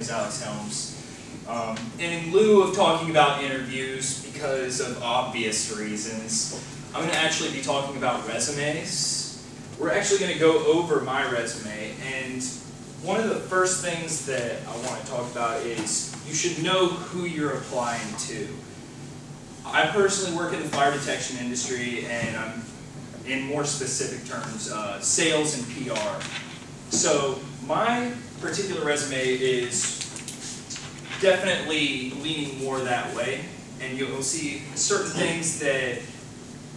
is Alex Helms. And in lieu of talking about interviews, because of obvious reasons, I'm going to actually be talking about resumes. We're actually going to go over my resume, and one of the first things that I want to talk about is you should know who you're applying to. I personally work in the fire detection industry, and I'm, in more specific terms, sales and PR. So my particular resume is definitely leaning more that way, and you'll see certain things that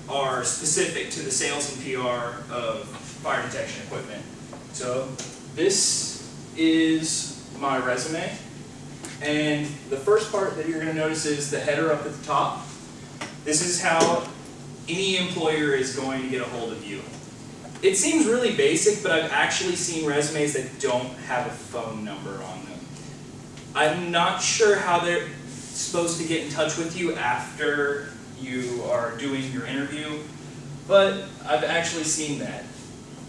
are specific to the sales and PR of fire detection equipment. So this is my resume, and the first part that you're going to notice is the header up at the top. This is how any employer is going to get a hold of you. It seems really basic, but I've actually seen resumes that don't have a phone number on them. I'm not sure how they're supposed to get in touch with you after you are doing your interview, but I've actually seen that.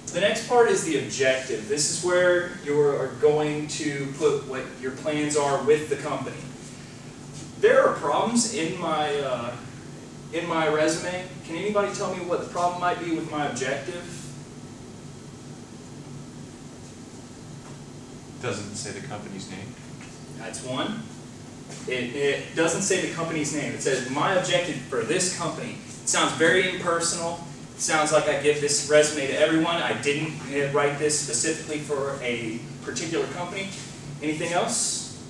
The next part is the objective. This is where you're going to put what your plans are with the company. There are problems in my resume. Can anybody tell me what the problem might be with my objective? Doesn't say the company's name. That's one. It doesn't say the company's name. It says, my objective for this company. It sounds very impersonal. It sounds like I give this resume to everyone. I didn't write this specifically for a particular company. Anything else?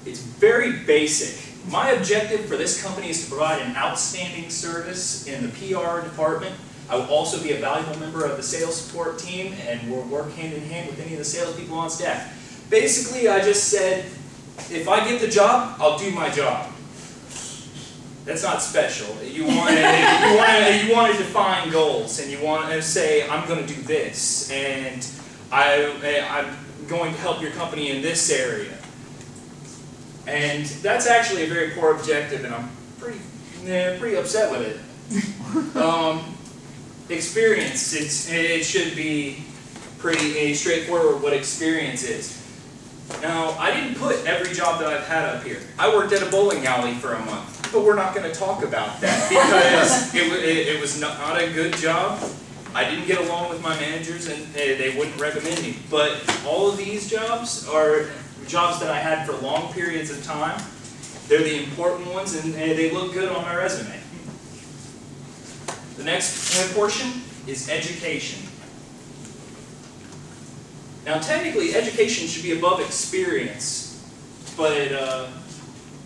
It's very basic. My objective for this company is to provide an outstanding service in the PR department. I will also be a valuable member of the sales support team, and we'll work hand in hand with any of the salespeople on staff. Basically, I just said, if I get the job, I'll do my job. That's not special. You want to define goals, and you want to say, I'm going to do this, and I'm going to help your company in this area. And that's actually a very poor objective, and I'm pretty upset with it. Experience, it should be pretty straightforward what experience is. Now, I didn't put every job that I've had up here. I worked at a bowling alley for a month, but we're not going to talk about that because it was not a good job. I didn't get along with my managers, and they wouldn't recommend me. But all of these jobs are jobs that I had for long periods of time. They're the important ones, and they look good on my resume. The next portion is education. Now, technically, education should be above experience, but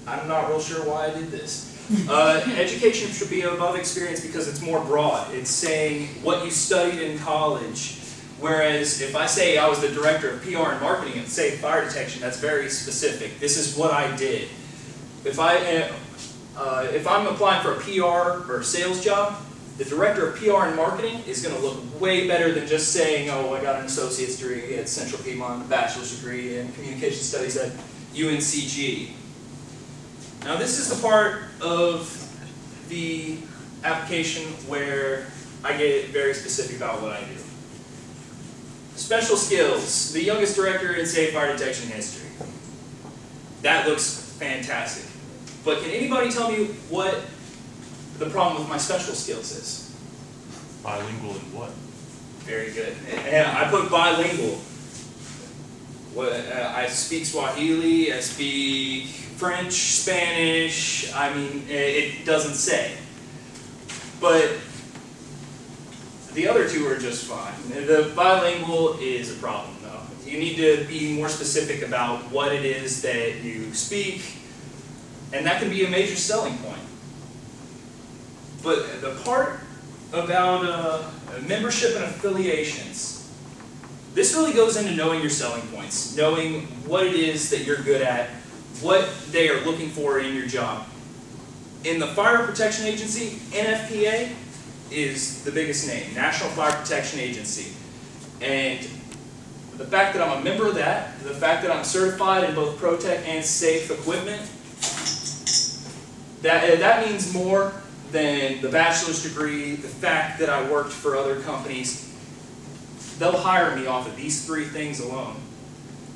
I'm not real sure why I did this. Education should be above experience because it's more broad. It's saying what you studied in college. Whereas if I say I was the director of PR and marketing at, say, fire detection, that's very specific. This is what I did. If I'm applying for a PR or sales job, the director of PR and marketing is going to look way better than just saying, oh, I got an associate's degree at Central Piedmont, a bachelor's degree in communication studies at UNCG. Now this is the part of the application where I get very specific about what I do. Special skills, the youngest director in safe fire detection history. That looks fantastic. But can anybody tell me what the problem with my special skills is? Bilingual in what? Very good. Yeah, I put bilingual. I speak Swahili, I speak French, Spanish, I mean, it doesn't say. But the other two are just fine. The bilingual is a problem, though. You need to be more specific about what it is that you speak, and that can be a major selling point. But the part about membership and affiliations, this really goes into knowing your selling points, knowing what it is that you're good at, what they are looking for in your job. In the Fire Protection Agency, NFPA is the biggest name, National Fire Protection Agency. And the fact that I'm a member of that, the fact that I'm certified in both ProTech and safe equipment, that means more than the bachelor's degree, the fact that I worked for other companies. They'll hire me off of these three things alone.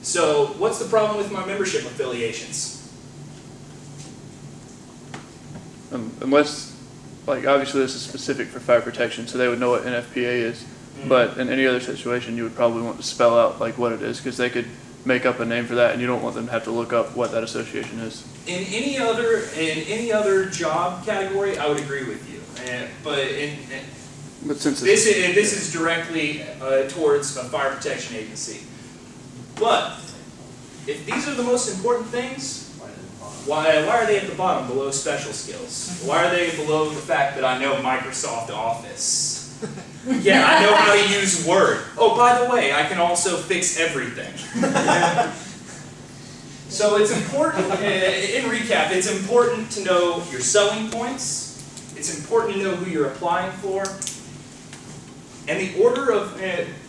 So what's the problem with my membership affiliations? Unless, like, obviously this is specific for fire protection, so they would know what NFPA is. Mm-hmm. But in any other situation, you would probably want to spell out like what it is, because they could make up a name for that, and you don't want them to have to look up what that association is. In any other job category, I would agree with you. But since This is directly towards a fire protection agency. But if these are the most important things, why are they at the bottom below special skills? Why are they below the fact that I know Microsoft Office? Yeah, I know how to use Word. Oh, by the way, I can also fix everything. So it's important, in recap, it's important to know your selling points. It's important to know who you're applying for. And the order of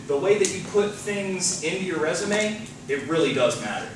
the way that you put things into your resume, it really does matter.